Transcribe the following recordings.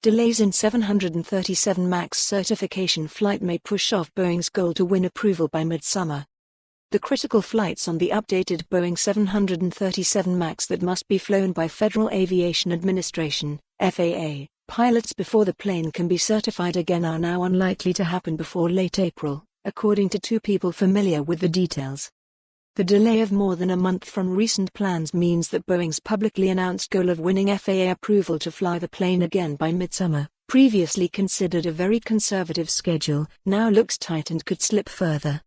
Delays in 737 MAX certification flight may push off Boeing's goal to win approval by mid-summer. The critical flights on the updated Boeing 737 MAX that must be flown by Federal Aviation Administration, FAA, pilots before the plane can be certified again are now unlikely to happen before late April, according to two people familiar with the details. The delay of more than a month from recent plans means that Boeing's publicly announced goal of winning FAA approval to fly the plane again by midsummer, previously considered a very conservative schedule, now looks tight and could slip further.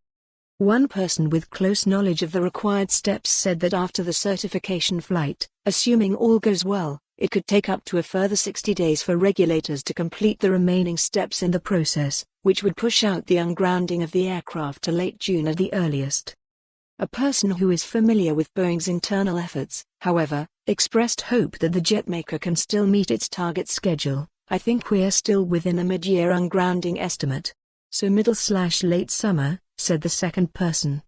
One person with close knowledge of the required steps said that after the certification flight, assuming all goes well, it could take up to a further 60 days for regulators to complete the remaining steps in the process, which would push out the ungrounding of the aircraft to late June at the earliest. A person who is familiar with Boeing's internal efforts, however, expressed hope that the jetmaker can still meet its target schedule. "I think we're still within a mid-year ungrounding estimate. So middle/late summer," said the second person.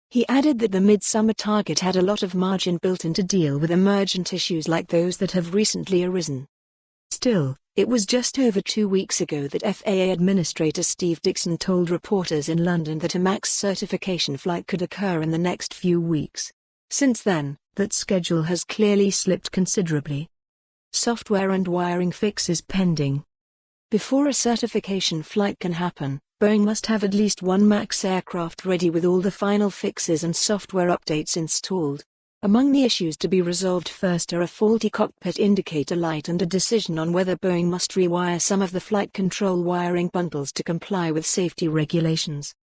He added that the mid-summer target had a lot of margin built in to deal with emergent issues like those that have recently arisen. Still, it was just over 2 weeks ago that FAA Administrator Steve Dickson told reporters in London that a MAX certification flight could occur in the next few weeks. Since then, that schedule has clearly slipped considerably. Software and wiring fixes pending. Before a certification flight can happen, Boeing must have at least one MAX aircraft ready with all the final fixes and software updates installed. Among the issues to be resolved first are a faulty cockpit indicator light and a decision on whether Boeing must rewire some of the flight control wiring bundles to comply with safety regulations.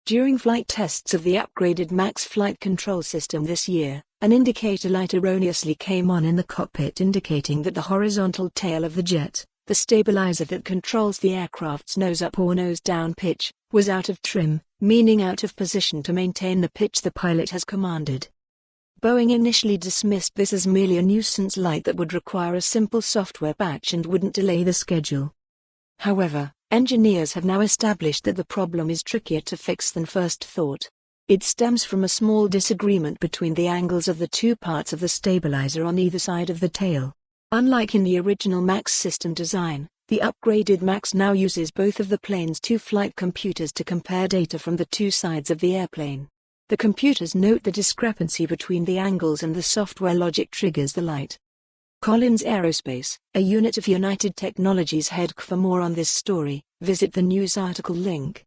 During flight tests of the upgraded MAX flight control system this year, an indicator light erroneously came on in the cockpit indicating that the horizontal tail of the jet, the stabilizer that controls the aircraft's nose-up or nose-down pitch, was out of trim, meaning out of position to maintain the pitch the pilot has commanded. Boeing initially dismissed this as merely a nuisance light that would require a simple software patch and wouldn't delay the schedule. However, engineers have now established that the problem is trickier to fix than first thought. It stems from a small disagreement between the angles of the two parts of the stabilizer on either side of the tail. Unlike in the original MAX system design, the upgraded MAX now uses both of the plane's two flight computers to compare data from the two sides of the airplane. The computers note the discrepancy between the angles and the software logic triggers the light. Collins Aerospace, a unit of United Technologies head. For more on this story, visit the news article link.